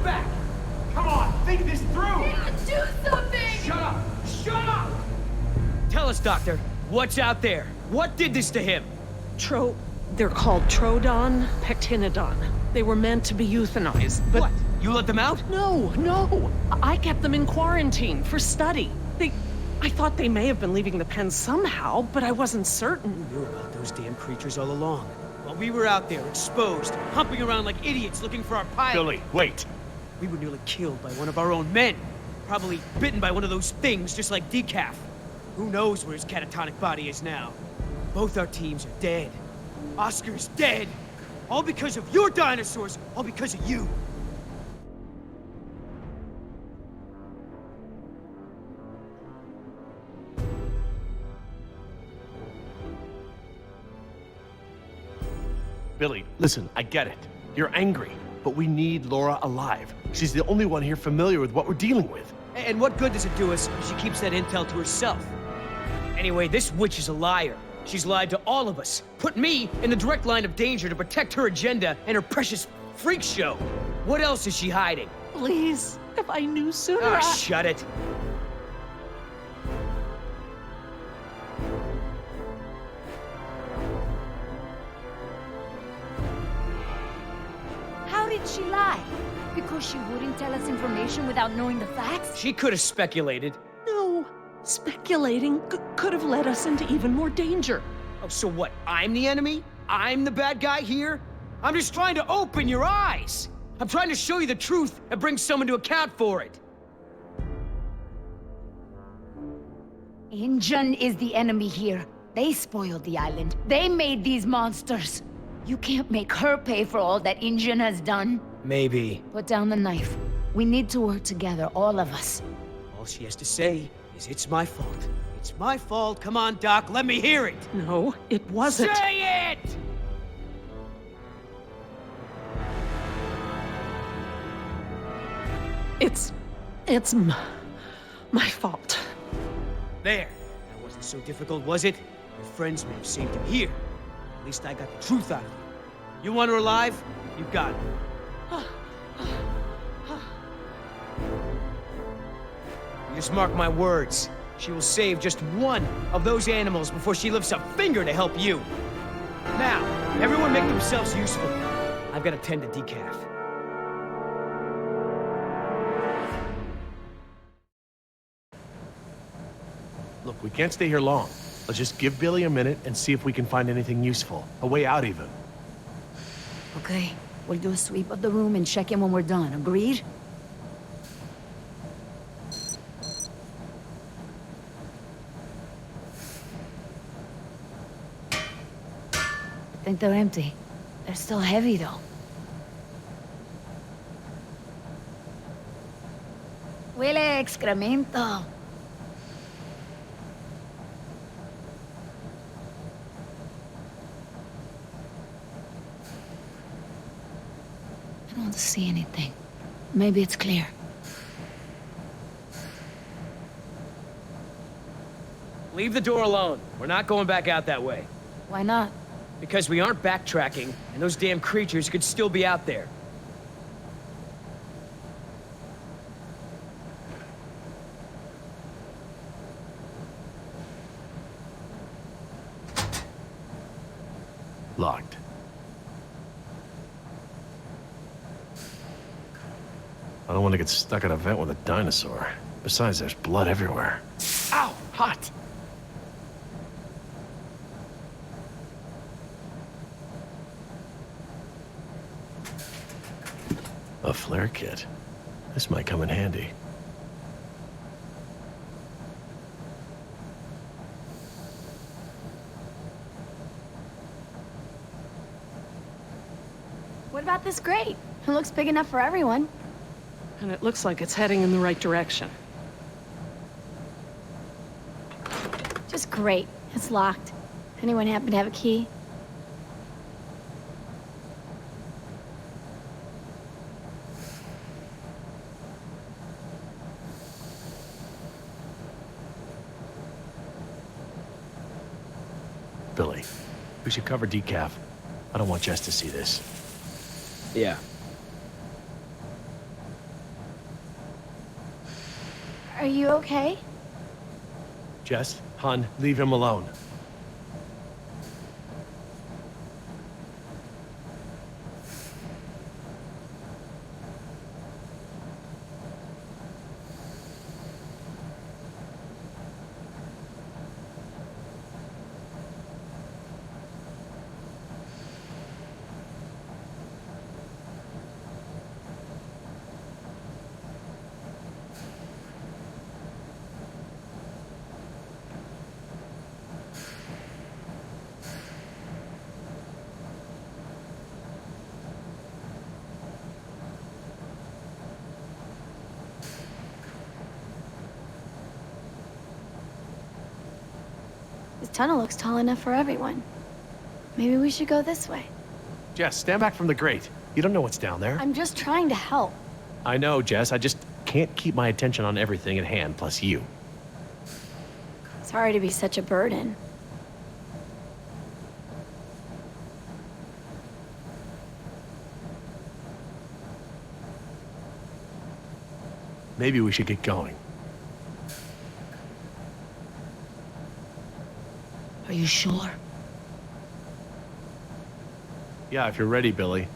back! Come on, think this through! Do something! Shut up! Shut up! Tell us, Doctor, what's out there? What did this to him? They're called Trodon Pectinodon. They were meant to be euthanized, but... What? You let them out? No. I kept them in quarantine for study. I thought they may have been leaving the pen somehow, but I wasn't certain. We knew about those damn creatures all along. While we were out there, exposed, humping around like idiots looking for our pilot. Billy, wait. We were nearly killed by one of our own men. Probably bitten by one of those things, just like Decaf. Who knows where his catatonic body is now? Both our teams are dead. Oscar's dead. All because of your dinosaurs. All because of you. Billy, listen, I get it. You're angry, but we need Laura alive. She's the only one here familiar with what we're dealing with. And what good does it do us if she keeps that intel to herself? Anyway, this witch is a liar. She's lied to all of us. Put me in the direct line of danger to protect her agenda and her precious freak show. What else is she hiding? Please, if I knew sooner, Ah, shut it. How did she lie? Because she wouldn't tell us information without knowing the facts? She could have speculated. No. Speculating could have led us into even more danger. Oh, so what? I'm the enemy? I'm the bad guy here? I'm just trying to open your eyes. I'm trying to show you the truth and bring someone to account for it. InGen is the enemy here. They spoiled the island. They made these monsters. You can't make her pay for all that InGen has done. Maybe. Put down the knife. We need to work together, all of us. All she has to say is it's my fault. It's my fault. Come on, Doc, let me hear it. No, it wasn't. Say it! It's my fault. There. That wasn't so difficult, was it? Your friends may have saved him here. At least I got the truth out of you. You want her alive? You got it. You just mark my words. She will save just one of those animals before she lifts a finger to help you. Now, everyone make themselves useful. I've got to tend to Decaf. Look, we can't stay here long. Let's just give Billy a minute and see if we can find anything useful. A way out, even. Okay, we'll do a sweep of the room and check in when we're done. Agreed? I think they're empty. They're still heavy, though. Huele a excremento. I don't see anything. Maybe it's clear. Leave the door alone. We're not going back out that way. Why not? Because we aren't backtracking, and those damn creatures could still be out there. Locked. I don't want to get stuck at a vent with a dinosaur. Besides, there's blood everywhere. Ow! Hot! A flare kit. This might come in handy. What about this grate? It looks big enough for everyone. And it looks like it's heading in the right direction. Just great. It's locked. Anyone happen to have a key? Billy, we should cover Decaf. I don't want Jess to see this. Yeah. Are you okay? Jess, hon, leave him alone. This tunnel looks tall enough for everyone. Maybe we should go this way. Jess, stand back from the grate. You don't know what's down there. I'm just trying to help. I know, Jess. I just can't keep my attention on everything at hand, plus you. Sorry to be such a burden. Maybe we should get going. Are you sure? Yeah, if you're ready, Billy.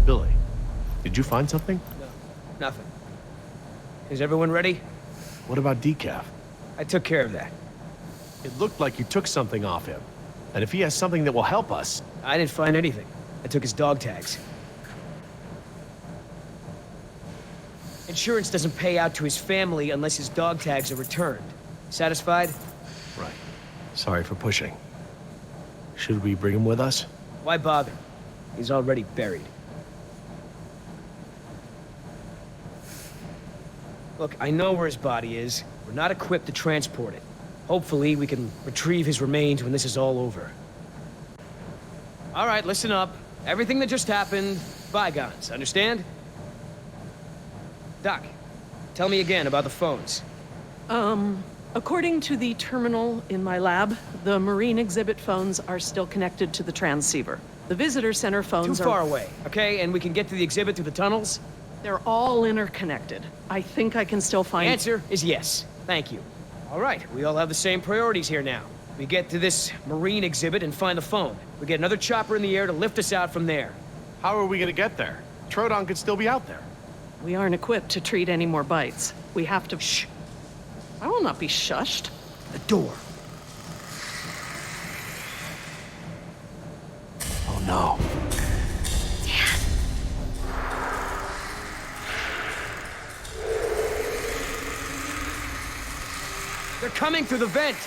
Billy, did you find something? No, nothing. Is everyone ready? What about Decaf? I took care of that. It looked like you took something off him. And if he has something that will help us... I didn't find anything. I took his dog tags. Insurance doesn't pay out to his family unless his dog tags are returned. Satisfied? Right. Sorry for pushing. Should we bring him with us? Why bother? He's already buried. Look, I know where his body is. We're not equipped to transport it. Hopefully, we can retrieve his remains when this is all over. All right, listen up. Everything that just happened, bygones, understand? Doc, tell me again about the phones. According to the terminal in my lab, the marine exhibit phones are still connected to the transceiver. The visitor center phones Too far away, okay? And we can get to the exhibit through the tunnels? They're all interconnected. I think I can still find... Answer is yes. Thank you. All right, we all have the same priorities here now. We get to this marine exhibit and find the phone. We get another chopper in the air to lift us out from there. How are we gonna get there? Troodon could still be out there. We aren't equipped to treat any more bites. We have to... Shh. I will not be shushed. The door. Oh no. They're coming through the vent!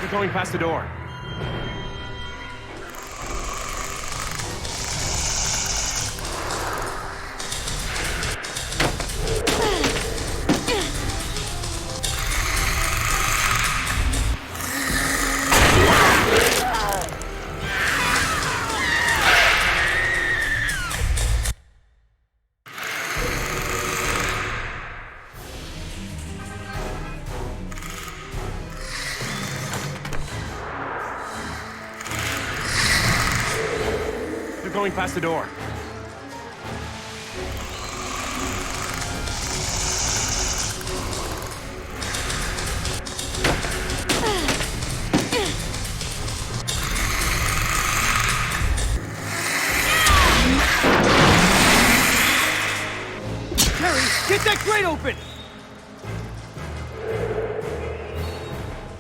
We're going past the door. Going past the door. that grate open!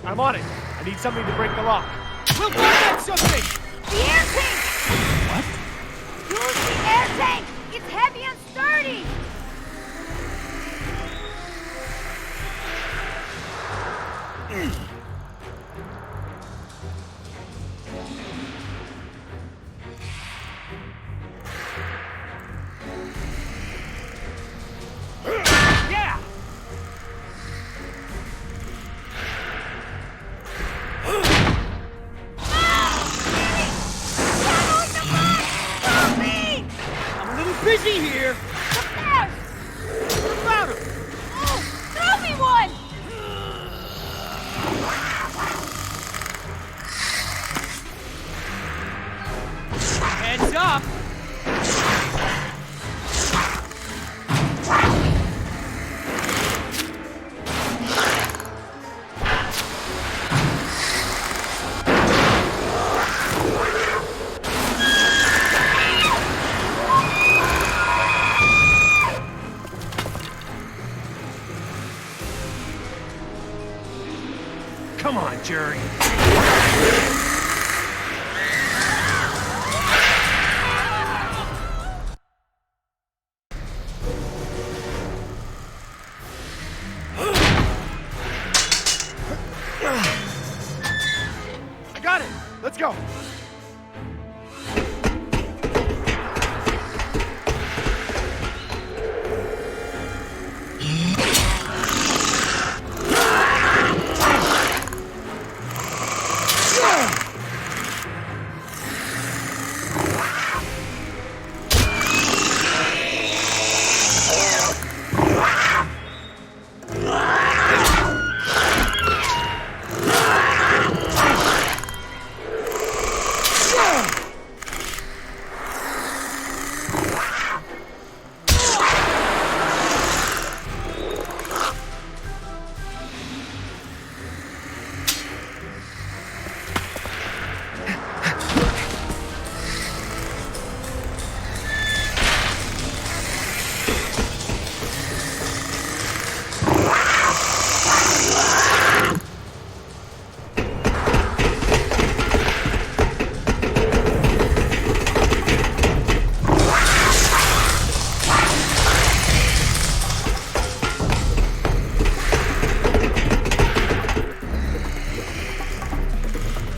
I'm on it. I need something to break the lock. We'll find out something! The air tank! What? Use the air tank! It's heavy and sturdy! Yeah! I'm a little busy here! What about him? Oh, throw me one! Heads up! Come on, Jerry. I got it. Let's go.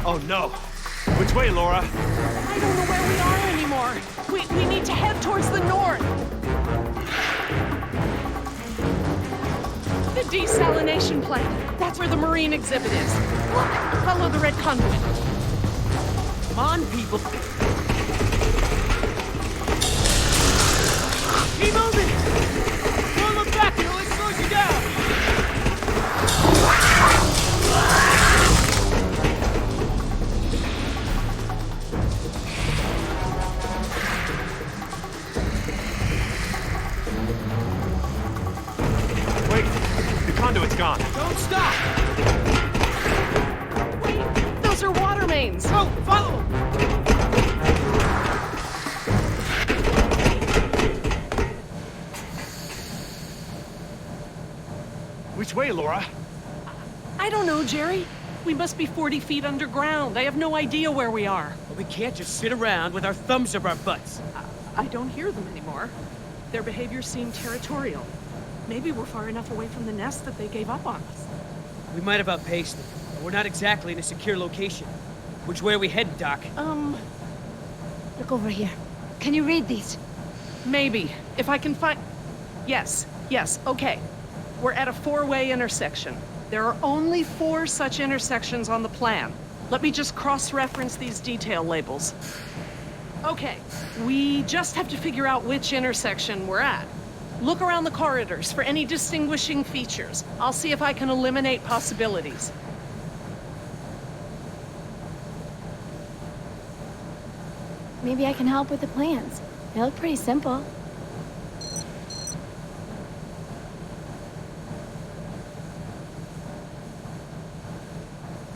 Oh no. Which way, Laura? I don't know where we are anymore. We need to head towards the north. The desalination plant. That's where the marine exhibit is. Look, follow the red conduit. Come on, people. Keep moving! Don't look back, it only slows you down! Wait, the conduit's gone. Don't stop! Wait, those are water mains. Go, follow him! Which way, Laura? I don't know, Jerry. We must be 40 feet underground. I have no idea where we are. But we can't just sit around with our thumbs up our butts. I don't hear them anymore. Their behavior seemed territorial. Maybe we're far enough away from the nest that they gave up on us. We might have outpaced them, but we're not exactly in a secure location. Which way are we heading, Doc? Look over here. Can you read these? Maybe. If I can find... Yes, okay. We're at a four-way intersection. There are only 4 such intersections on the plan. Let me just cross-reference these detail labels. Okay, we just have to figure out which intersection we're at. Look around the corridors for any distinguishing features. I'll see if I can eliminate possibilities. Maybe I can help with the plans. They look pretty simple.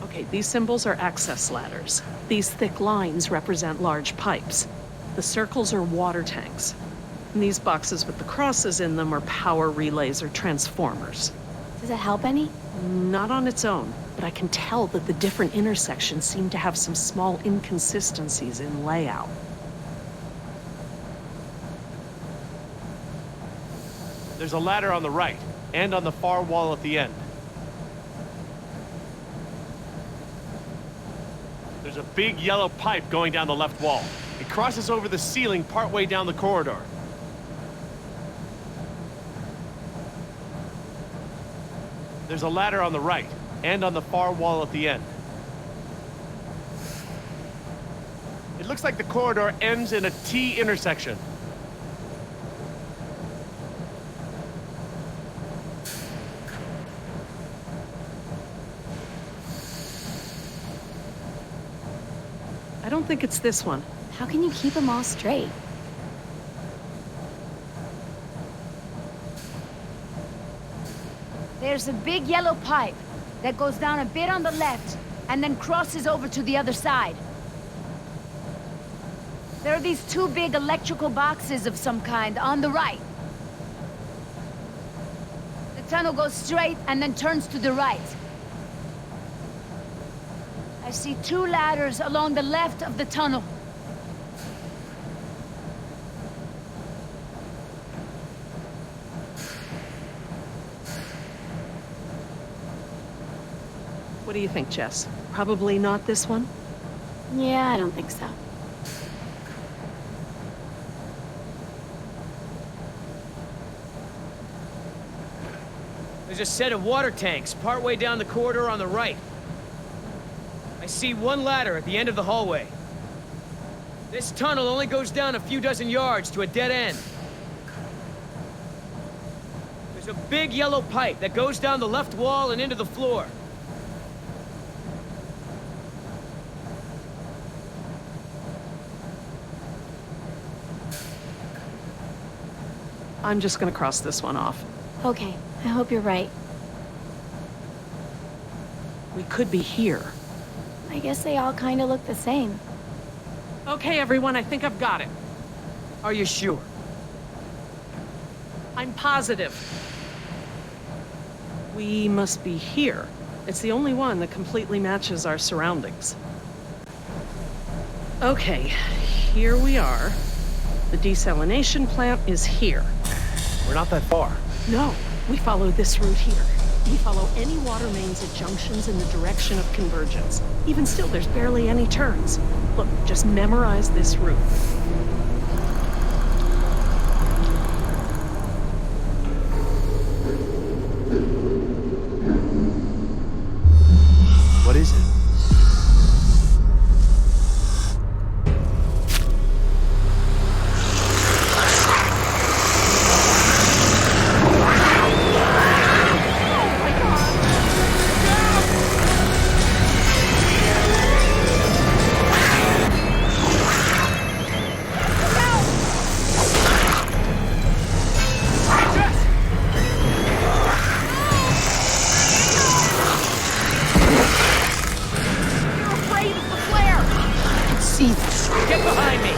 Okay, these symbols are access ladders. These thick lines represent large pipes. The circles are water tanks. And these boxes with the crosses in them are power relays or transformers. Does it help any? Not on its own, but I can tell that the different intersections seem to have some small inconsistencies in layout. There's a ladder on the right, and on the far wall at the end. There's a big yellow pipe going down the left wall. It crosses over the ceiling partway down the corridor. There's a ladder on the right, and on the far wall at the end. It looks like the corridor ends in a T intersection. I don't think it's this one. How can you keep them all straight? There's a big yellow pipe that goes down a bit on the left and then crosses over to the other side. There are these two big electrical boxes of some kind on the right. The tunnel goes straight and then turns to the right. I see two ladders along the left of the tunnel. What do you think, Jess? Probably not this one? Yeah, I don't think so. There's a set of water tanks partway down the corridor on the right. I see one ladder at the end of the hallway. This tunnel only goes down a few dozen yards to a dead end. There's a big yellow pipe that goes down the left wall and into the floor. I'm just gonna cross this one off. Okay, I hope you're right. We could be here. I guess they all kind of look the same. Okay, everyone, I think I've got it. Are you sure? I'm positive. We must be here. It's the only one that completely matches our surroundings. Okay, here we are. The desalination plant is here. We're not that far. No, we follow this route here. We follow any water mains at junctions in the direction of convergence. Even still, there's barely any turns. Look, just memorize this route. What is it? Get behind me!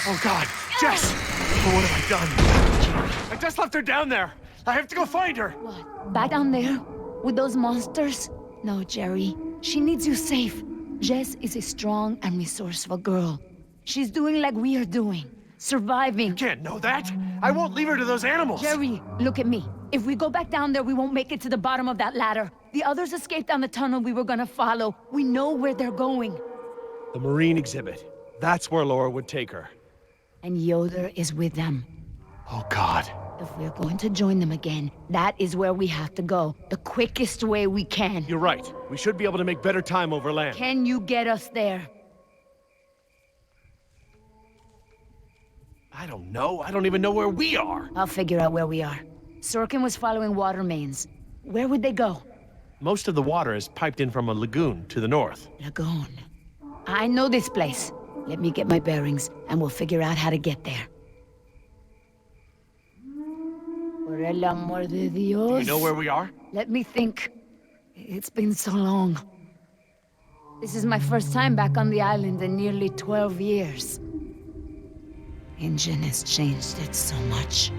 Oh God, Jess! Oh, what have I done? I just left her down there. I have to go find her! What? Back down there? With those monsters? No, Jerry. She needs you safe. Jess is a strong and resourceful girl. She's doing like we are doing. Surviving. Can't know that! I won't leave her to those animals! Jerry, look at me. If we go back down there, we won't make it to the bottom of that ladder. The others escaped down the tunnel we were gonna follow. We know where they're going. The marine exhibit. That's where Laura would take her. And Yoder is with them. Oh, God. If we're going to join them again, that is where we have to go. The quickest way we can. You're right. We should be able to make better time over land. Can you get us there? I don't know. I don't even know where we are. I'll figure out where we are. Sorkin was following water mains. Where would they go? Most of the water is piped in from a lagoon to the north. Lagoon. I know this place. Let me get my bearings, and we'll figure out how to get there. Por el amor de Dios. Do you know where we are? Let me think. It's been so long. This is my first time back on the island in nearly 12 years. Ingen has changed it so much.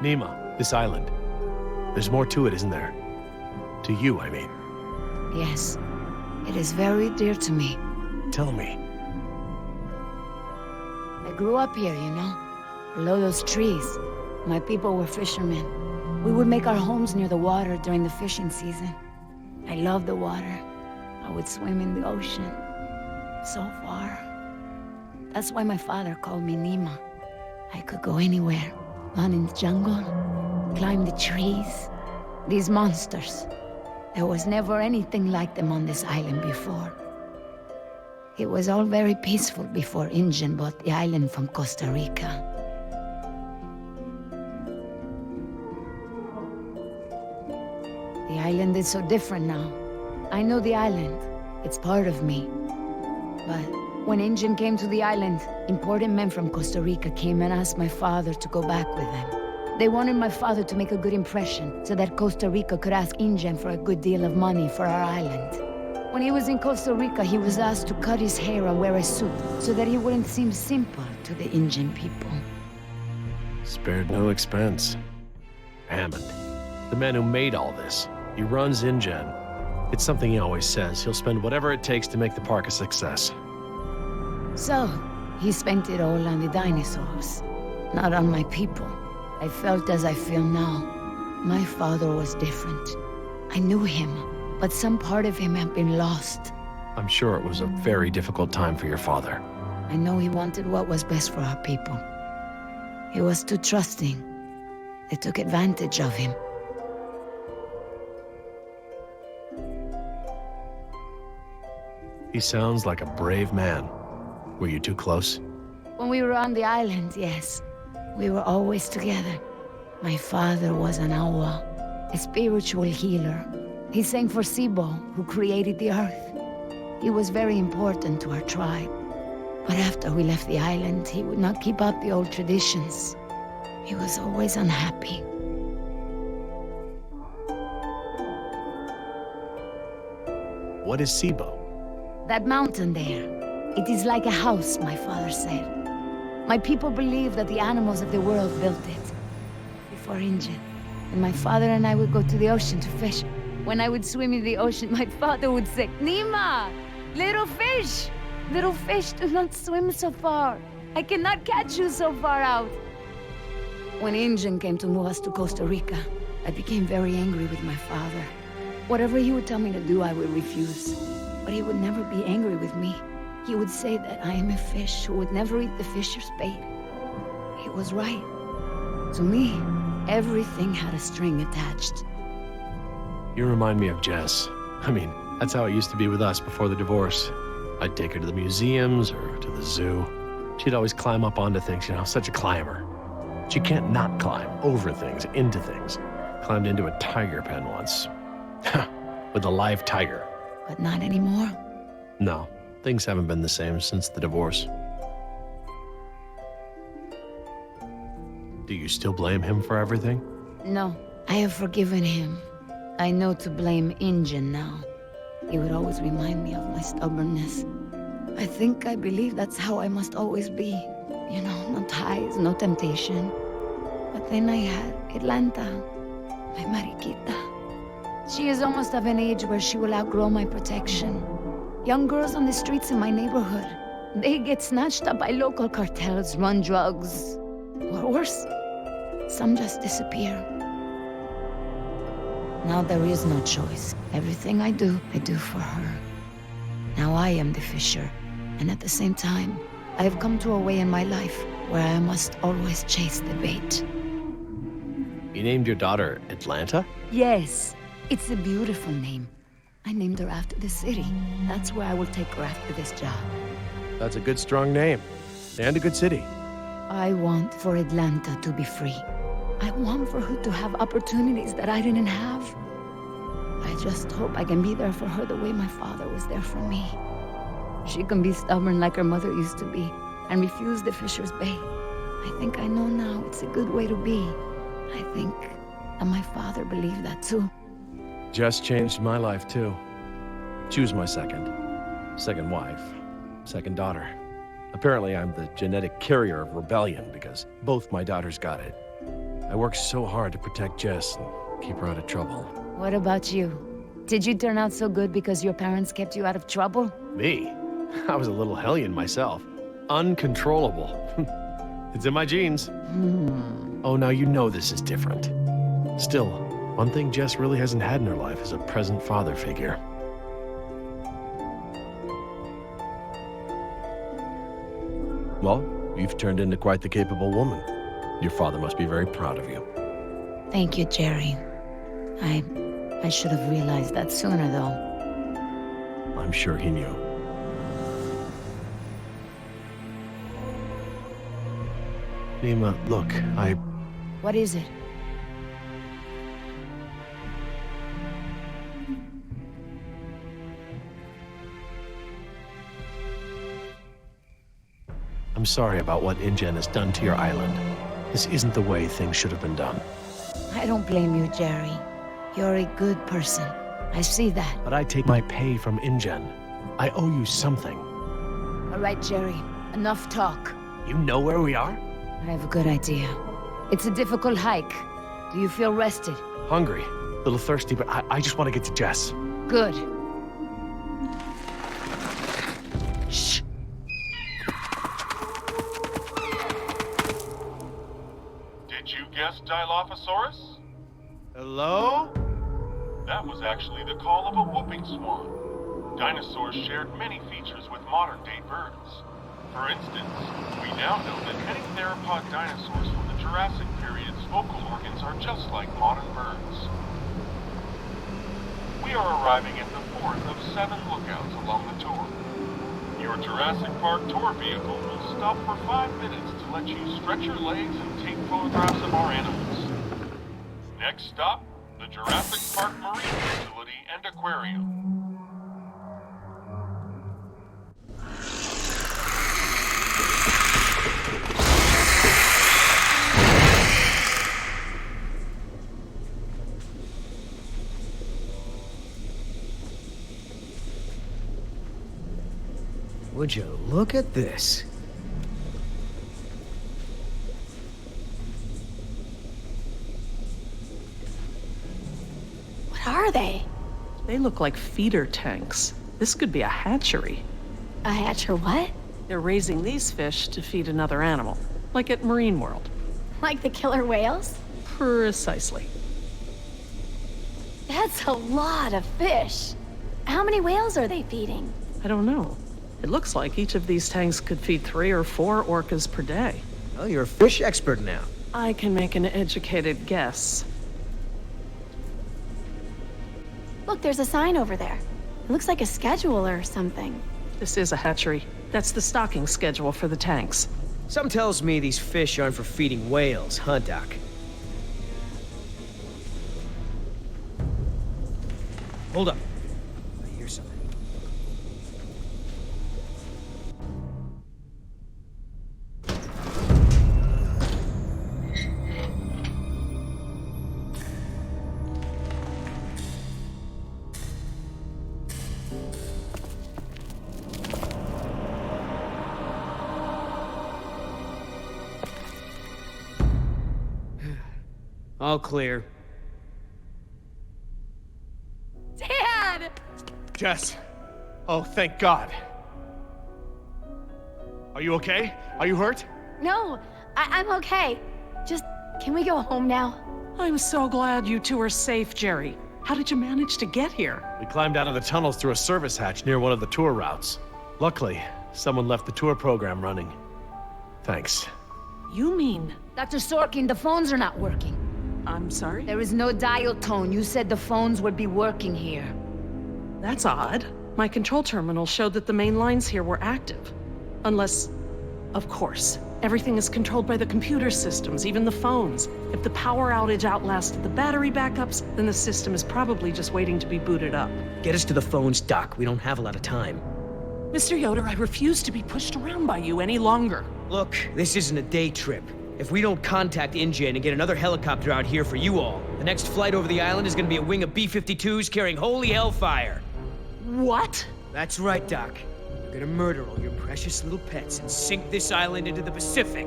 Nima, this island. There's more to it, isn't there? To you, I mean. Yes. It is very dear to me. Tell me. I grew up here, you know, below those trees. My people were fishermen. We would make our homes near the water during the fishing season. I loved the water. I would swim in the ocean. So far. That's why my father called me Nima. I could go anywhere. Run in the jungle, climb the trees. These monsters. There was never anything like them on this island before. It was all very peaceful before Ingen bought the island from Costa Rica. The island is so different now. I know the island. It's part of me. But when Ingen came to the island, important men from Costa Rica came and asked my father to go back with them. They wanted my father to make a good impression so that Costa Rica could ask Ingen for a good deal of money for our island. When he was in Costa Rica, he was asked to cut his hair and wear a suit so that he wouldn't seem simple to the Ingen people. Spared no expense. Hammond, the man who made all this, he runs Ingen. It's something he always says. He'll spend whatever it takes to make the park a success. So, he spent it all on the dinosaurs, not on my people. I felt as I feel now. My father was different. I knew him, but some part of him had been lost. I'm sure it was a very difficult time for your father. I know he wanted what was best for our people. He was too trusting. They took advantage of him. He sounds like a brave man. Were you too close? When we were on the island, yes. We were always together. My father was an awa, a spiritual healer. He sang for Sibo, who created the earth. He was very important to our tribe. But after we left the island, he would not keep up the old traditions. He was always unhappy. What is Sibo? That mountain there. It is like a house, my father said. My people believe that the animals of the world built it. Before Ingen. And my father and I would go to the ocean to fish. When I would swim in the ocean, my father would say, Nima! Little fish! Little fish, do not swim so far. I cannot catch you so far out. When Ingen came to move us to Costa Rica, I became very angry with my father. Whatever he would tell me to do, I would refuse. But he would never be angry with me. He would say that I am a fish who would never eat the fisher's bait. He was right. To me, everything had a string attached. You remind me of Jess. I mean, that's how it used to be with us before the divorce. I'd take her to the museums or to the zoo. She'd always climb up onto things, you know, such a climber. She can't not climb over things, into things. Climbed into a tiger pen once. With a live tiger. But not anymore. No, things haven't been the same since the divorce. Do you still blame him for everything? No, I have forgiven him. I know to blame Ingen now. He would always remind me of my stubbornness. I believe that's how I must always be. You know, no ties, no temptation. But then I had Atlanta, my mariquita. She is almost of an age where she will outgrow my protection. Young girls on the streets in my neighborhood, they get snatched up by local cartels, run drugs, or worse, some just disappear. Now there is no choice. Everything I do for her. Now I am the fisher, and at the same time, I have come to a way in my life where I must always chase the bait. You named your daughter Atlanta? Yes, it's a beautiful name. I named her after the city. That's where I will take her after this job. That's a good, strong name. And a good city. I want for Atlanta to be free. I want for her to have opportunities that I didn't have. I just hope I can be there for her the way my father was there for me. She can be stubborn like her mother used to be, and refuse the fisher's bait. I think I know now it's a good way to be. I think that my father believed that too. Jess changed my life too. She was my second wife, second daughter. Apparently I'm the genetic carrier of rebellion because both my daughters got it. I worked so hard to protect Jess and keep her out of trouble. What about you? Did you turn out so good because your parents kept you out of trouble? Me? I was a little hellion myself. Uncontrollable. It's in my genes. Oh, now you know this is different. Still, one thing Jess really hasn't had in her life is a present father figure. Well, you've turned into quite the capable woman. Your father must be very proud of you. Thank you, Jerry. I should have realized that sooner, though. I'm sure he knew. Nima, look, What is it? I'm sorry about what InGen has done to your island. This isn't the way things should have been done. I don't blame you, Jerry. You're a good person. I see that. But I take my pay from InGen. I owe you something. All right, Jerry. Enough talk. You know where we are? I have a good idea. It's a difficult hike. Do you feel rested? Hungry. A little thirsty, but I just want to get to Jess. Good. Shh. Did you guess Dilophosaurus? Hello? That was actually the call of a whooping swan. Dinosaurs shared many features with modern-day birds. For instance, we now know that many theropod dinosaurs from the Jurassic period's vocal organs are just like modern birds. We are arriving at the fourth of 7 lookouts along the tour. Your Jurassic Park tour vehicle will stop for 5 minutes to let you stretch your legs and take photographs of our animals. Next stop, the Jurassic Park Marine Facility and Aquarium. Would you look at this? What are they? They look like feeder tanks. This could be a hatchery. A hatcher what? They're raising these fish to feed another animal, like at Marine World. Like the killer whales? Precisely. That's a lot of fish. How many whales are they feeding? I don't know. It looks like each of these tanks could feed 3 or 4 orcas per day. Well, you're a fish expert now. I can make an educated guess. Look, there's a sign over there. It looks like a schedule or something. This is a hatchery. That's the stocking schedule for the tanks. Something tells me these fish aren't for feeding whales, huh, Doc? Hold up. I hear something. All clear. Dad! Jess! Oh, thank God. Are you okay? Are you hurt? No, I'm okay. Just, can we go home now? I'm so glad you two are safe, Jerry. How did you manage to get here? We climbed out of the tunnels through a service hatch near one of the tour routes. Luckily, someone left the tour program running. Thanks. You mean... Dr. Sorkin, the phones are not working. I'm sorry? There is no dial tone. You said the phones would be working here. That's odd. My control terminal showed that the main lines here were active. Unless... Of course. Everything is controlled by the computer systems, even the phones. If the power outage outlasted the battery backups, then the system is probably just waiting to be booted up. Get us to the phones, Doc. We don't have a lot of time. Mr. Yoder, I refuse to be pushed around by you any longer. Look, this isn't a day trip. If we don't contact InGen and get another helicopter out here for you all, the next flight over the island is gonna be a wing of B-52s carrying holy hellfire. What? That's right, Doc. We're gonna murder all your precious little pets and sink this island into the Pacific.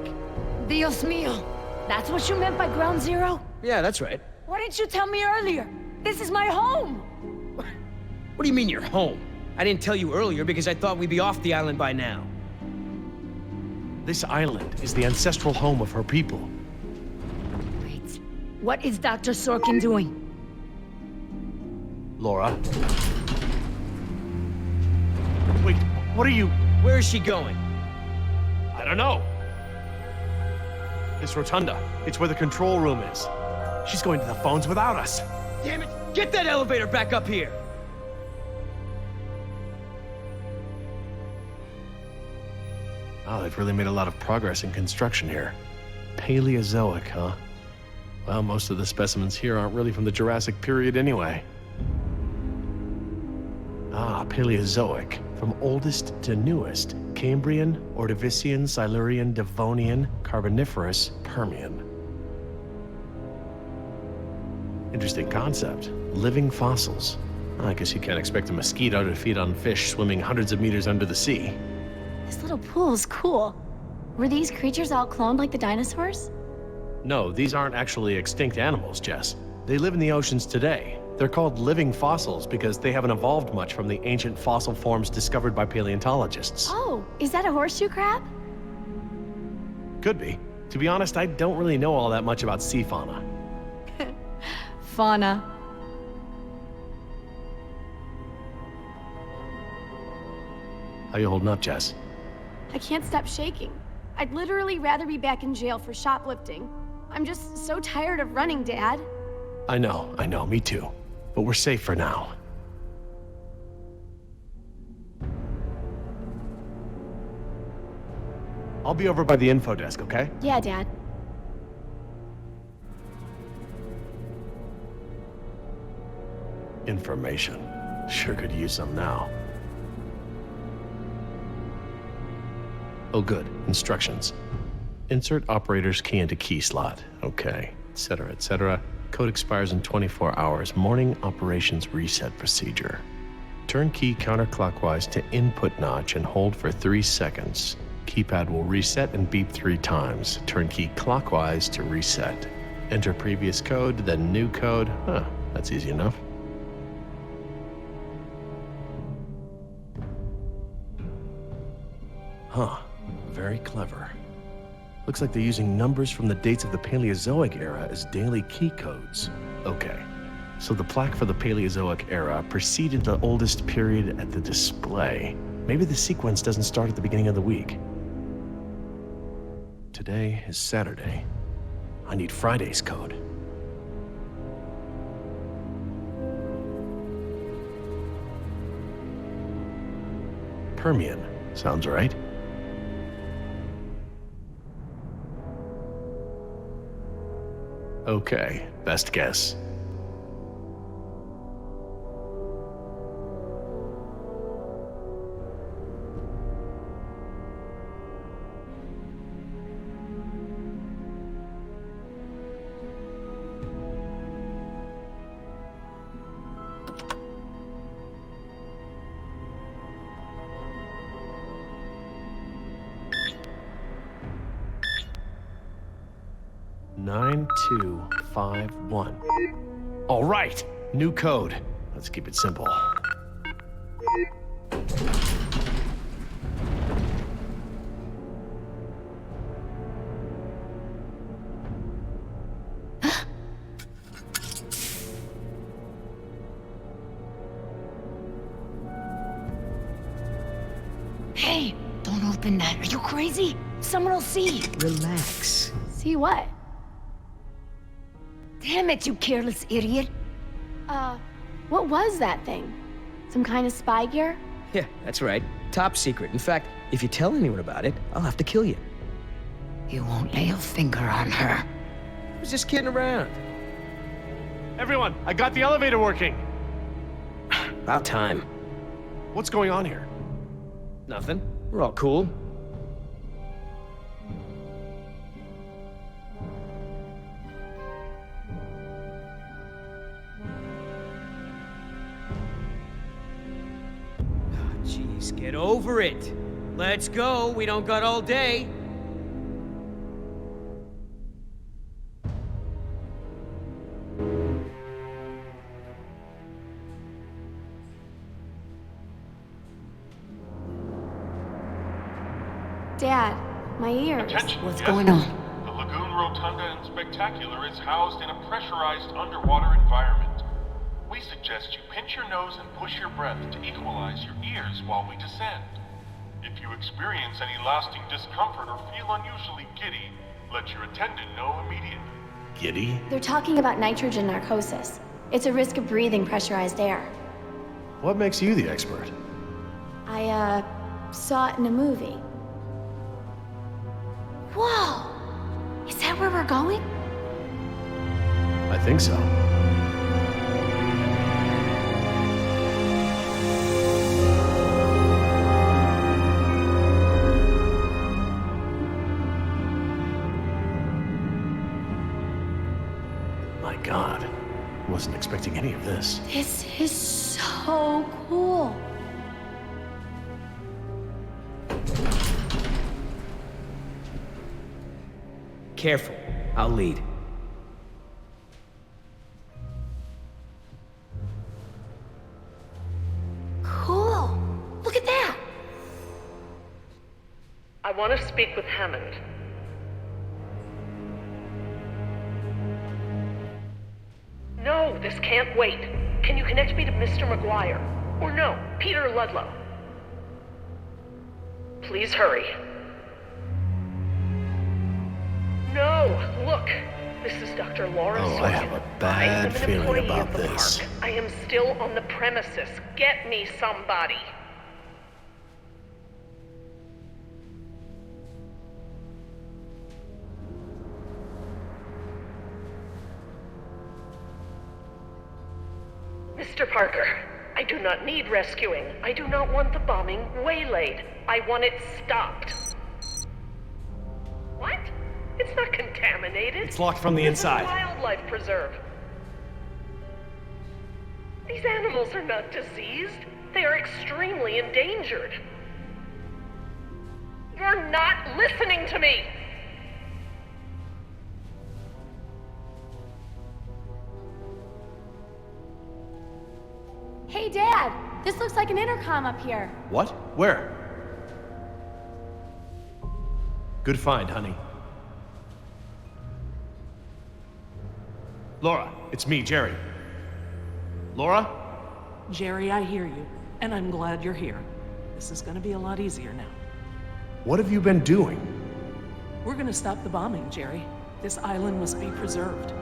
Dios mío. That's what you meant by ground zero? Yeah, that's right. Why didn't you tell me earlier? This is my home! What do you mean you're home? I didn't tell you earlier because I thought we'd be off the island by now. This island is the ancestral home of her people. Wait, what is Dr. Sorkin doing? Laura? Wait, what are you... Where is she going? I don't know. This rotunda. It's where the control room is. She's going to the phones without us. Damn it! Get that elevator back up here! Oh, they've really made a lot of progress in construction here. Paleozoic, huh? Well, most of the specimens here aren't really from the Jurassic period anyway. Ah, Paleozoic. From oldest to newest. Cambrian, Ordovician, Silurian, Devonian, Carboniferous, Permian. Interesting concept. Living fossils. I guess you can't expect a mosquito to feed on fish swimming hundreds of meters under the sea. This little pool's cool. Were these creatures all cloned like the dinosaurs? No, these aren't actually extinct animals, Jess. They live in the oceans today. They're called living fossils because they haven't evolved much from the ancient fossil forms discovered by paleontologists. Oh, is that a horseshoe crab? Could be. To be honest, I don't really know all that much about sea fauna. Fauna. How you holding up, Jess? I can't stop shaking. I'd literally rather be back in jail for shoplifting. I'm just so tired of running, Dad. I know, me too. But we're safe for now. I'll be over by the info desk, okay? Yeah, Dad. Information. Sure could use some now. Oh, good. Instructions. Insert operator's key into key slot. Okay. Etc., etc. Code expires in 24 hours. Morning operations reset procedure. Turn key counterclockwise to input notch and hold for 3 seconds. Keypad will reset and beep 3 times. Turn key clockwise to reset. Enter previous code, then new code. Huh, that's easy enough. Huh, very clever. Looks like they're using numbers from the dates of the Paleozoic era as daily key codes. Okay, so the plaque for the Paleozoic era preceded the oldest period at the display. Maybe the sequence doesn't start at the beginning of the week. Today is Saturday. I need Friday's code. Permian, sounds right. Okay, best guess. 151. All right, new code. Let's keep it simple. Hey, don't open that. Are you crazy? Someone will see. Relax. See what? Damn it, you careless idiot. What was that thing? Some kind of spy gear? Yeah, that's right. Top secret. In fact, if you tell anyone about it, I'll have to kill you. You won't lay a finger on her. I was just kidding around. Everyone, I got the elevator working. About time. What's going on here? Nothing. We're all cool. Jeez, get over it. Let's go. We don't got all day. Dad, my ears. Attention, What's yes. going on? The Lagoon Rotunda and Spectacular is housed in a pressurized underwater environment. We suggest you pinch your nose and push your breath to equalize your ears while we descend. If you experience any lasting discomfort or feel unusually giddy, let your attendant know immediately. Giddy? They're talking about nitrogen narcosis. It's a risk of breathing pressurized air. What makes you the expert? I, saw it in a movie. Whoa! Is that where we're going? I think so. My God, wasn't expecting any of this. This is so cool. Careful. I'll lead. Cool. Look at that. I want to speak with Hammond. No, this can't wait. Can you connect me to Mr. McGuire? Or no, Peter Ludlow? Please hurry. No, look. This is Dr. Lawrence. Oh, I have a bad feeling about this. Park. I am still on the premises. Get me somebody. Mr. Parker, I do not need rescuing. I do not want the bombing waylaid. I want it stopped. What? It's not contaminated. It's locked from the inside. It's a wildlife preserve. These animals are not diseased. They are extremely endangered. You're not listening to me! Hey, Dad. This looks like an intercom up here. What? Where? Good find, honey. Laura, it's me, Jerry. Laura? Jerry, I hear you, and I'm glad you're here. This is gonna be a lot easier now. What have you been doing? We're gonna stop the bombing, Jerry. This island must be preserved.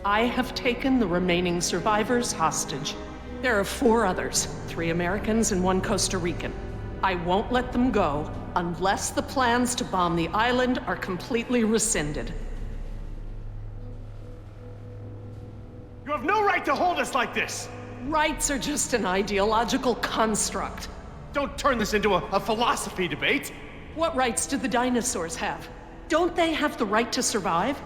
I have taken the remaining survivors hostage. There are 4 others, 3 Americans and 1 Costa Rican. I won't let them go unless the plans to bomb the island are completely rescinded. You have no right to hold us like this! Rights are just an ideological construct. Don't turn this into a philosophy debate! What rights do the dinosaurs have? Don't they have the right to survive?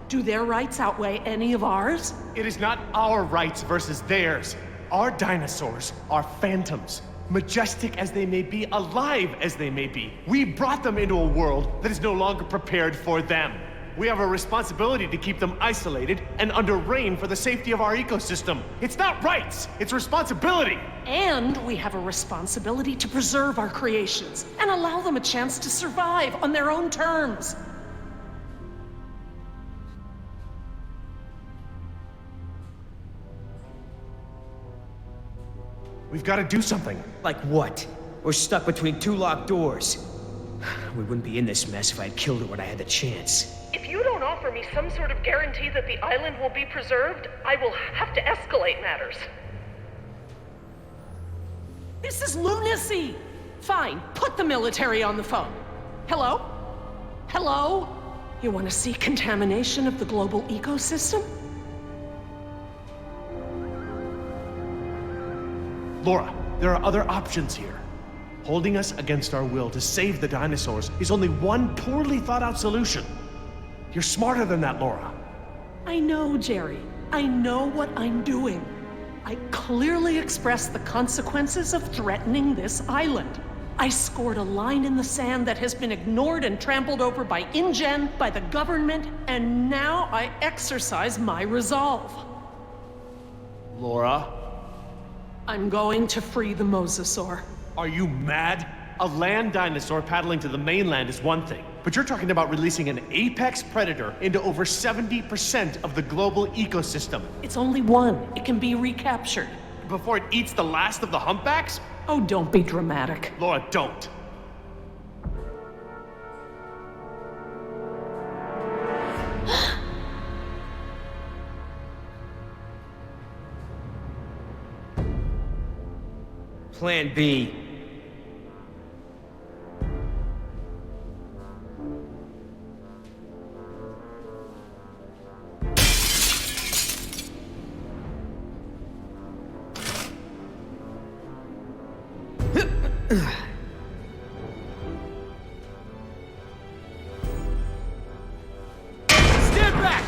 Do their rights outweigh any of ours? It is not our rights versus theirs. Our dinosaurs are phantoms. Majestic as they may be, alive as they may be. We brought them into a world that is no longer prepared for them. We have a responsibility to keep them isolated and under rein for the safety of our ecosystem. It's not rights, it's responsibility. And we have a responsibility to preserve our creations and allow them a chance to survive on their own terms. We've got to do something. Like what? We're stuck between two locked doors. We wouldn't be in this mess if I had killed her when I had the chance. If you don't offer me some sort of guarantee that the island will be preserved, I will have to escalate matters. This is lunacy! Fine, put the military on the phone. Hello? Hello? You want to see contamination of the global ecosystem? Laura, there are other options here. Holding us against our will to save the dinosaurs is only one poorly thought out solution. You're smarter than that, Laura. I know, Jerry. I know what I'm doing. I clearly expressed the consequences of threatening this island. I scored a line in the sand that has been ignored and trampled over by InGen, by the government, and now I exercise my resolve. Laura? I'm going to free the mosasaur. Are you mad? A land dinosaur paddling to the mainland is one thing, but you're talking about releasing an apex predator into over 70% of the global ecosystem. It's only one. It can be recaptured. Before it eats the last of the humpbacks? Oh, don't be dramatic. Laura, don't. Plan B. Stand back!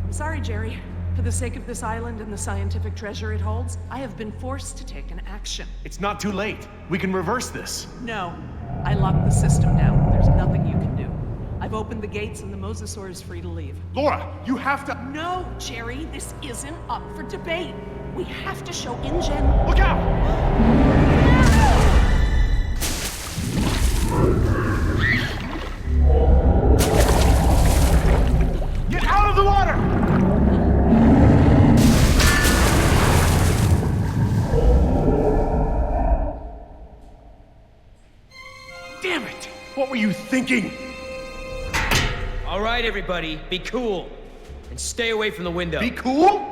I'm sorry, Jerry. For the sake of this island and the scientific treasure it holds, I have been forced to take an action. It's not too late. We can reverse this. No. I locked the system down. There's nothing you can do. I've opened the gates and the mosasaur is free to leave. Laura, you have to... No, Jerry, this isn't up for debate. We have to show InGen... Look out! Get out of the water! Damn it! What were you thinking? All right, everybody, be cool. And stay away from the window. Be cool?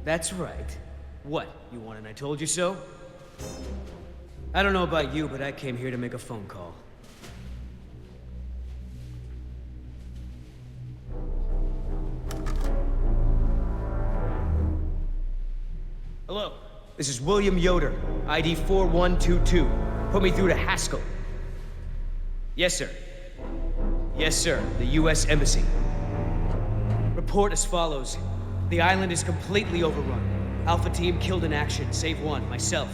That's right. What, you want an I told you so? I don't know about you, but I came here to make a phone call. Hello, this is William Yoder, ID 4122. Put me through to Haskell. Yes, sir. Yes, sir, the U.S. Embassy. Report as follows. The island is completely overrun. Alpha team killed in action, save one, myself.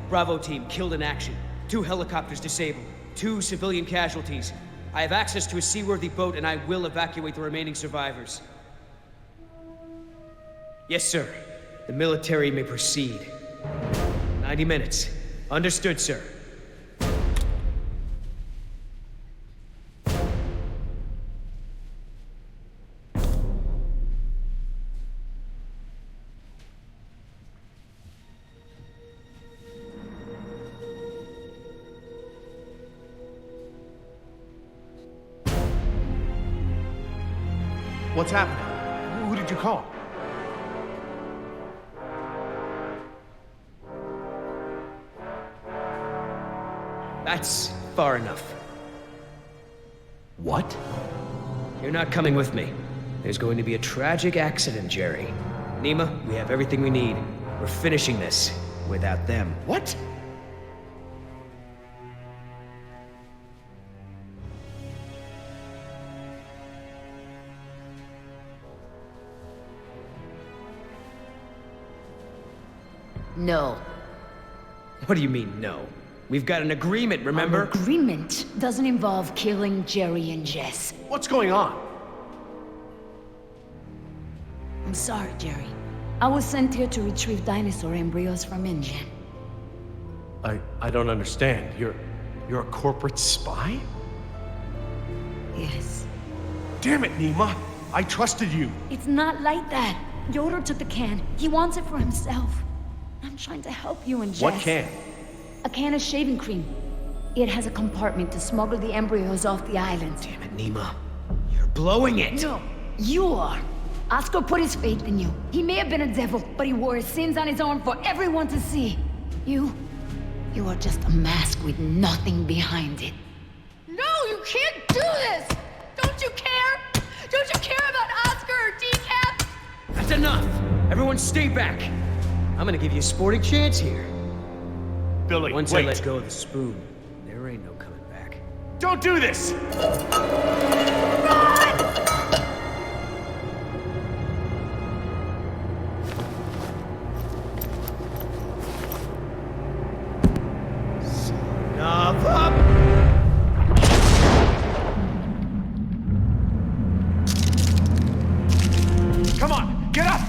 Bravo team killed in action. 2 helicopters disabled. 2 civilian casualties. I have access to a seaworthy boat and I will evacuate the remaining survivors. Yes, sir. The military may proceed. 90 minutes. Understood, sir. What's happening? Who did you call? That's far enough. What? You're not coming with me. There's going to be a tragic accident, Jerry. Nima, we have everything we need. We're finishing this without them. What? No. What do you mean, no? We've got an agreement, remember? An agreement doesn't involve killing Jerry and Jess. What's going on? I'm sorry, Jerry. I was sent here to retrieve dinosaur embryos from InGen. I don't understand. You're a corporate spy? Yes. Damn it, Nima. I trusted you. It's not like that. Yoder took the can. He wants it for himself. I'm trying to help you and Jess. What can? A can of shaving cream. It has a compartment to smuggle the embryos off the island. Damn it, Nima. You're blowing it! No, you are. Oscar put his faith in you. He may have been a devil, but he wore his sins on his arm for everyone to see. You are just a mask with nothing behind it. No, you can't do this! Don't you care? Don't you care about Oscar or Decaf? That's enough! Everyone stay back! I'm gonna give you a sporting chance here. Billy, Once wait. I let go of the spoon, there ain't no coming back. Don't do this! Up! Come on, get up!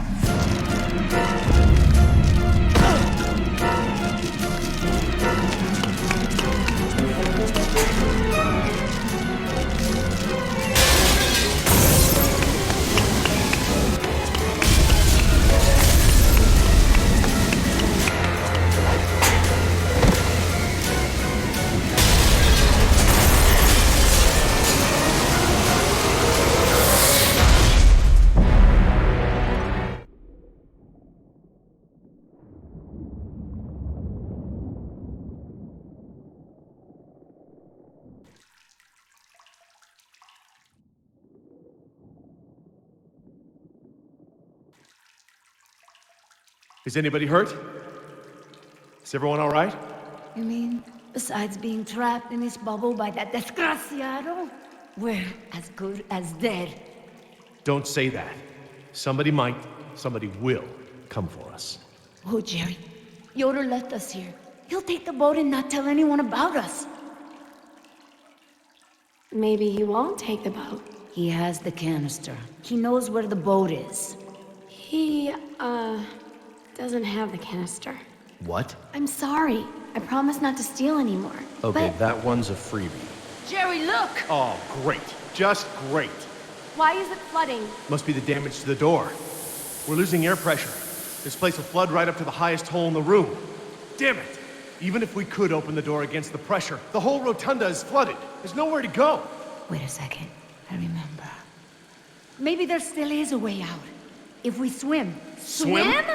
Is anybody hurt? Is everyone all right? You mean, besides being trapped in this bubble by that desgraciado, we're as good as dead. Don't say that. Somebody might, somebody will come for us. Oh, Jerry. Yoder left us here. He'll take the boat and not tell anyone about us. Maybe he won't take the boat. He has the canister. He knows where the boat is. He, doesn't have the canister. What? I'm sorry. I promise not to steal anymore. Okay, But that one's a freebie. Jerry, look! Oh, great. Just great. why is it flooding? Must be the damage to the door. We're losing air pressure. This place will flood right up to the highest hole in the room. Damn it! Even if we could open the door against the pressure, the whole rotunda is flooded. There's nowhere to go. Wait a second. I remember. Maybe there still is a way out. If we swim. Swim?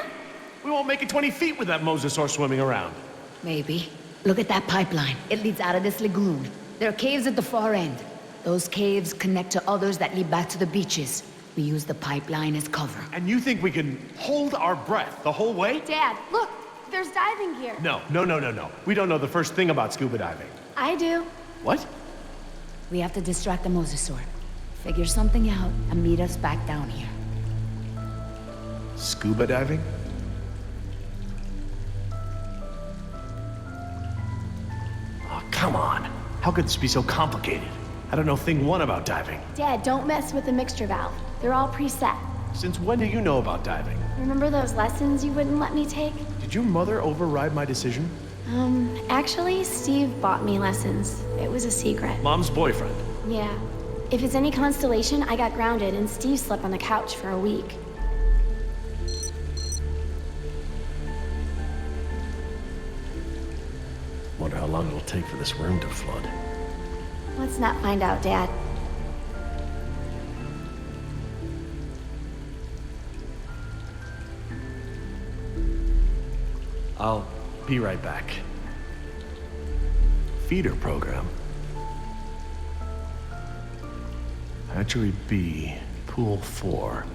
We won't make it 20 feet with that mosasaur swimming around. Maybe. Look at that pipeline. It leads out of this lagoon. There are caves at the far end. Those caves connect to others that lead back to the beaches. We use the pipeline as cover. And you think we can hold our breath the whole way? Dad, look! There's diving gear. No. We don't know the first thing about scuba diving. I do. What? We have to distract the mosasaur. Figure something out and meet us back down here. Scuba diving? Oh, come on. How could this be so complicated? I don't know thing one about diving. Dad, don't mess with the mixture valve. They're all preset. Since when do you know about diving? Remember those lessons you wouldn't let me take? Did your mother override my decision? Actually, Steve bought me lessons. It was a secret. Mom's boyfriend. Yeah. If it's any consolation, I got grounded and Steve slept on the couch for a week. Wonder how long it'll take for this room to flood. Let's not find out, Dad. I'll be right back. Feeder program. Hatchery B, Pool 4.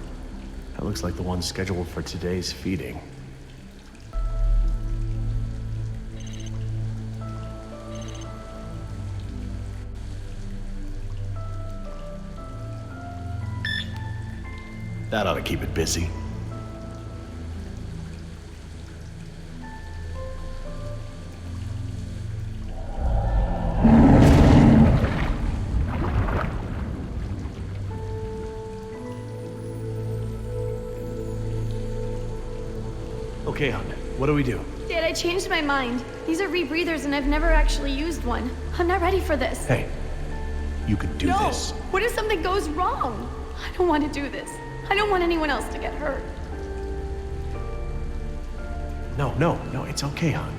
That looks like the one scheduled for today's feeding. That ought to keep it busy. Okay, hon. What do we do? Dad, I changed my mind. These are rebreathers and I've never actually used one. I'm not ready for this. Hey, you can do No! this. What if something goes wrong? I don't want to do this. I don't want anyone else to get hurt. No, it's okay, hon.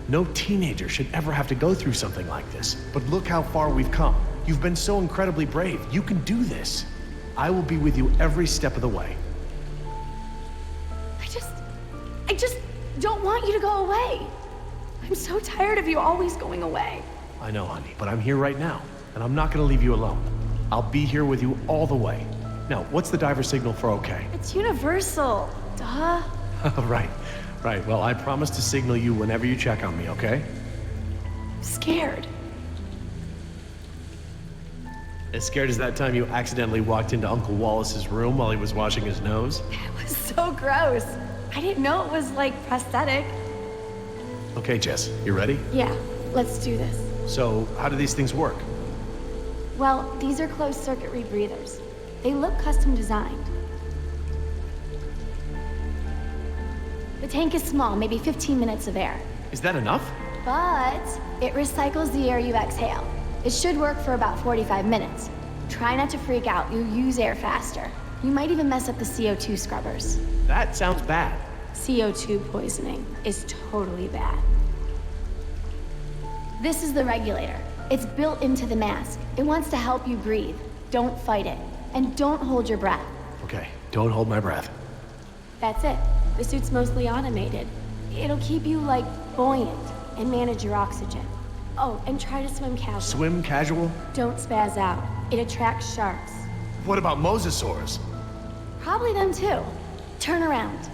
No teenager should ever have to go through something like this. But look how far we've come. You've been so incredibly brave. You can do this. I will be with you every step of the way. I just don't want you to go away. I'm so tired of you always going away. I know, honey, but I'm here right now, and I'm not gonna leave you alone. I'll be here with you all the way. Now, what's the diver signal for okay? It's universal. Duh. Right. Well, I promise to signal you whenever you check on me, okay? I'm scared. As scared as that time you accidentally walked into Uncle Wallace's room while he was washing his nose? It was so gross. I didn't know it was like prosthetic. Okay, Jess, you ready? Yeah, let's do this. So, how do these things work? Well, these are closed circuit rebreathers. They look custom designed. The tank is small, maybe 15 minutes of air. Is that enough? But it recycles the air you exhale. It should work for about 45 minutes. Try not to freak out, you'll use air faster. You might even mess up the CO2 scrubbers. That sounds bad. CO2 poisoning is totally bad. This is the regulator. It's built into the mask. It wants to help you breathe. Don't fight it. And don't hold your breath. Okay, don't hold my breath. That's it. The suit's mostly automated. It'll keep you, like, buoyant and manage your oxygen. Oh, and try to swim casual. Swim casual? Don't spaz out. It attracts sharks. What about mosasaurs? Probably them too. Turn around.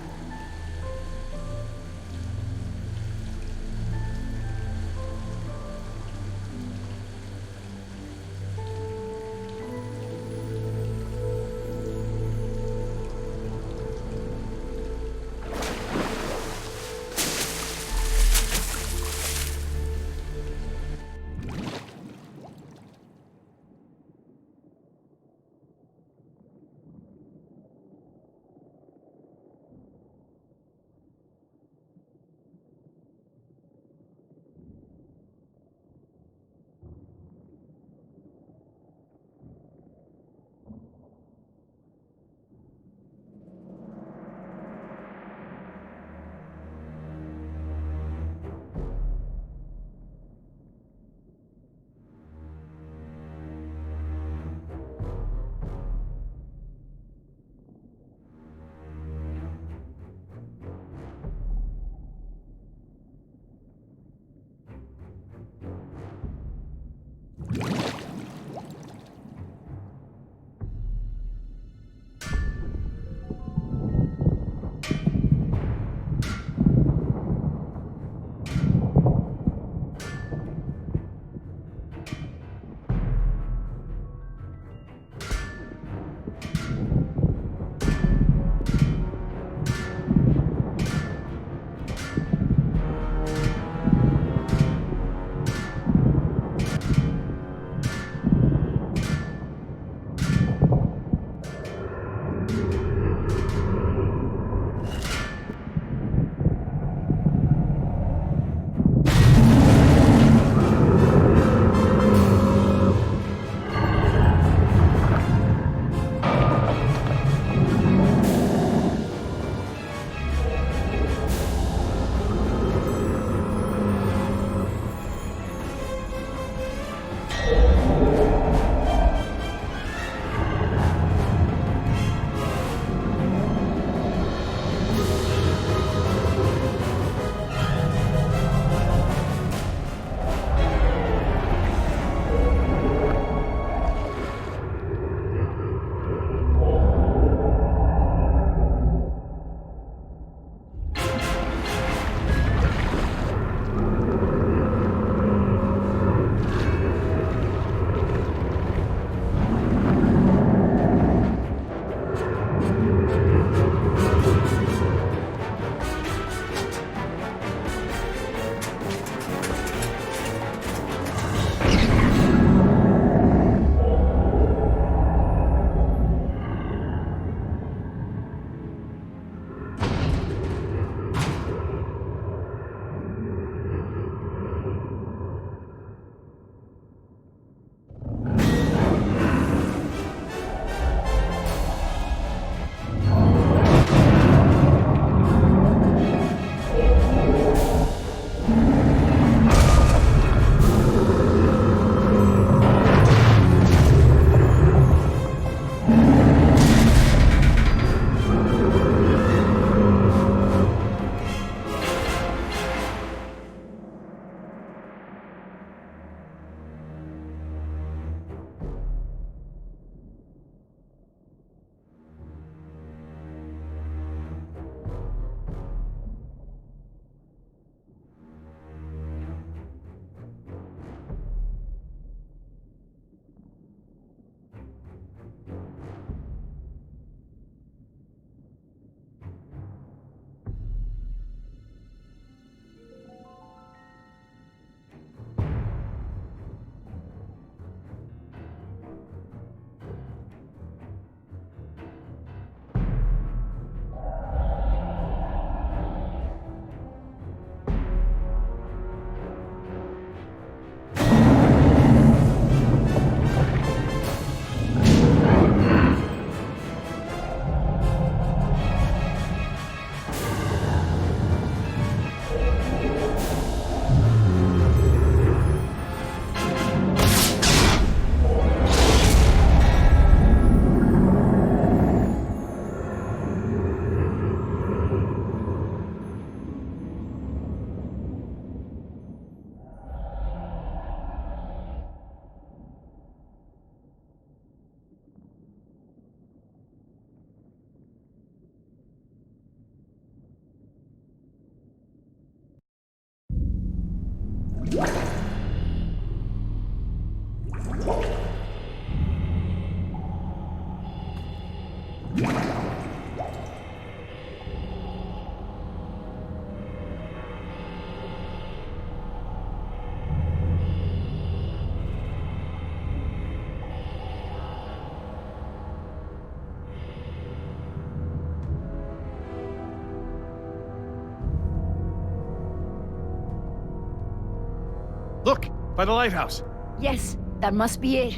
Look, by the lighthouse. Yes, that must be it.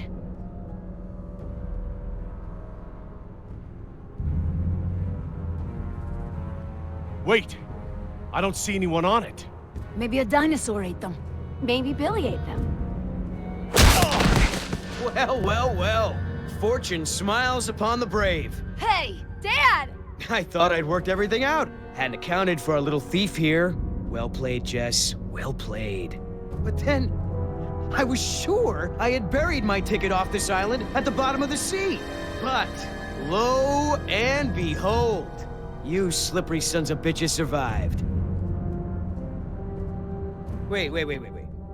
Wait, I don't see anyone on it. Maybe a dinosaur ate them. Maybe Billy ate them. Well, well, well. Fortune smiles upon the brave. Hey, Dad! I thought I'd worked everything out. Hadn't accounted for our little thief here. Well played, Jess. Well played. But then, I was sure I had buried my ticket off this island at the bottom of the sea. But, lo and behold, you slippery sons of bitches survived. Wait.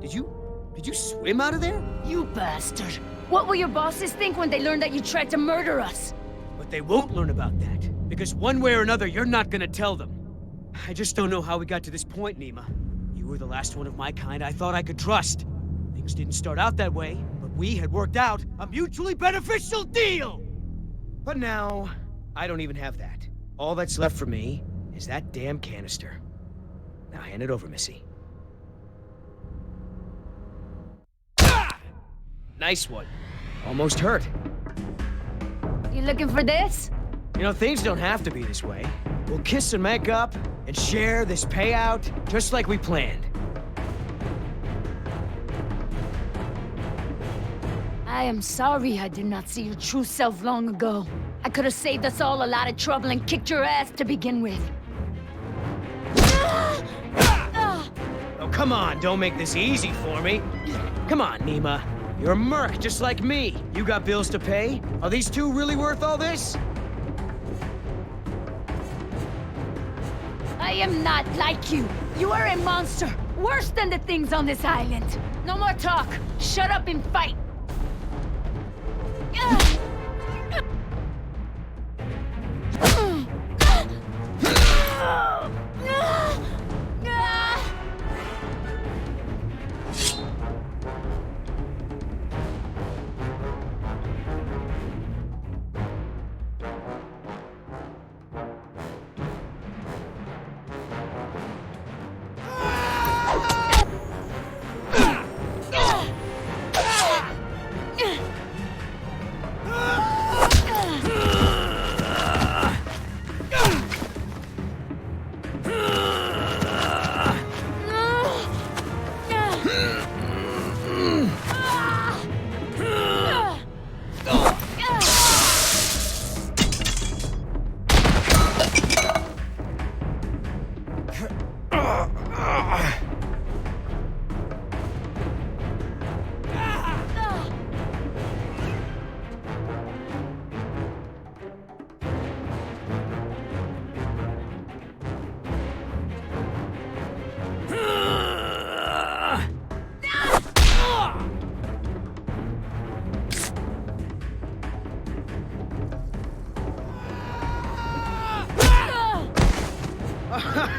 Did you swim out of there? You bastard! What will your bosses think when they learn that you tried to murder us? But they won't learn about that, because one way or another, you're not gonna tell them. I just don't know how we got to this point, Nima. You were the last one of my kind I thought I could trust. Things didn't start out that way, but we had worked out a mutually beneficial deal! But now, I don't even have that. All that's left for me is that damn canister. Now hand it over, Missy. Ah! Nice one. Almost hurt. You looking for this? You know, things don't have to be this way. We'll kiss and make up, and share this payout, just like we planned. I am sorry I did not see your true self long ago. I could have saved us all a lot of trouble and kicked your ass to begin with. Oh, come on, don't make this easy for me. Come on, Nima. You're a merc just like me. You got bills to pay? Are these two really worth all this? I am not like you. You are a monster. Worse than the things on this island. No more talk. Shut up and fight.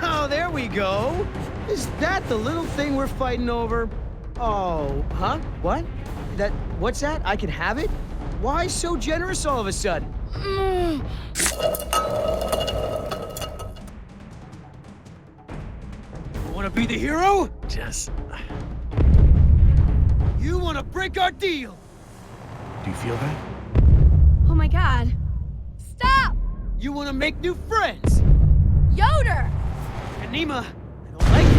Oh, there we go. Is that the little thing we're fighting over? Oh, huh? What? What's that? I can have it? Why so generous all of a sudden? Wanna be the hero? Jess, You wanna break our deal? do you feel that? Oh my god. Stop! You wanna make new friends? Yoder! And Nima, I don't like it.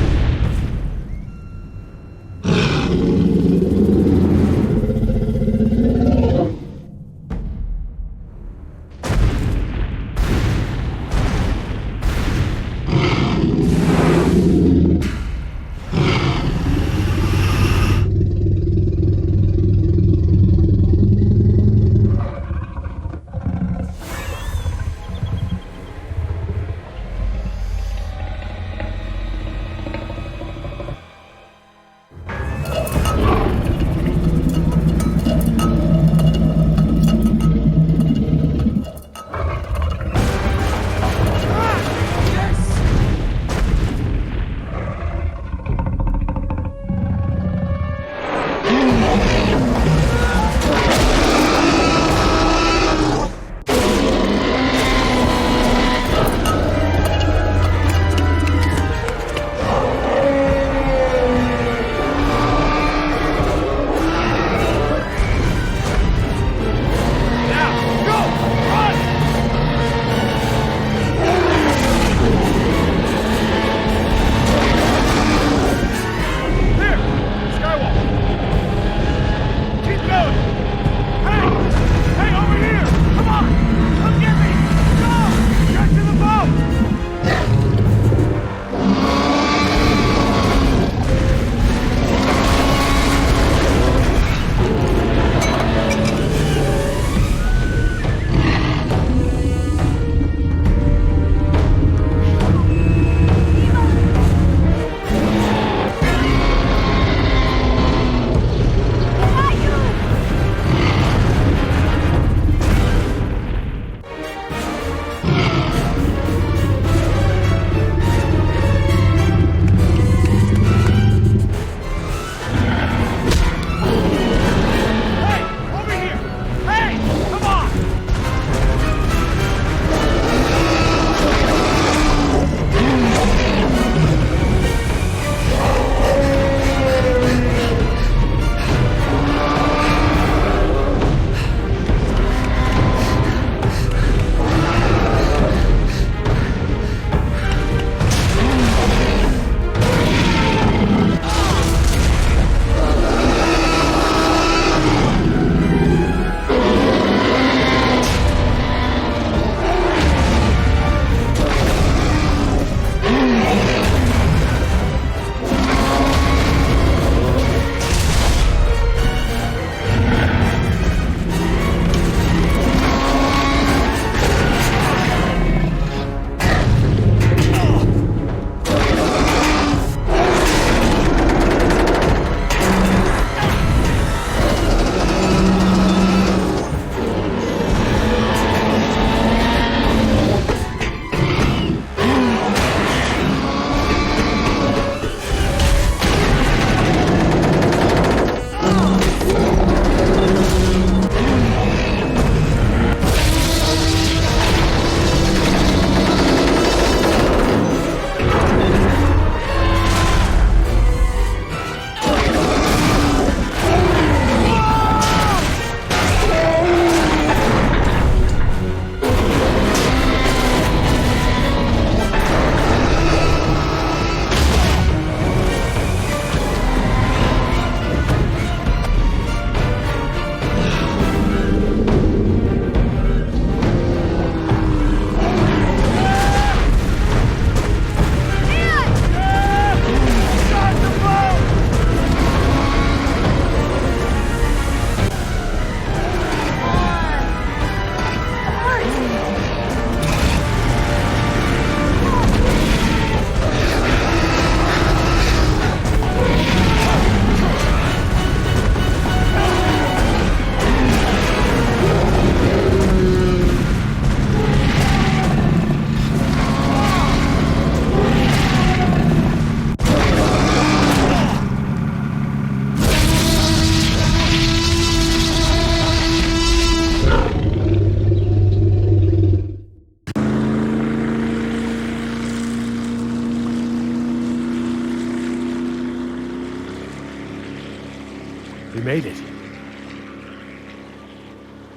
We made it.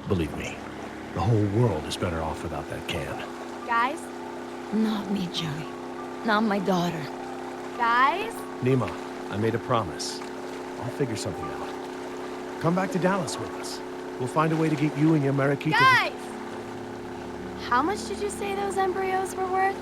Believe me, the whole world is better off without that can. Guys? Not me, Joey. Not my daughter. Guys? Nima, I made a promise. I'll figure something out. Come back to Dallas with us. We'll find a way to get you and your Mariquita... Guys! How much did you say those embryos were worth?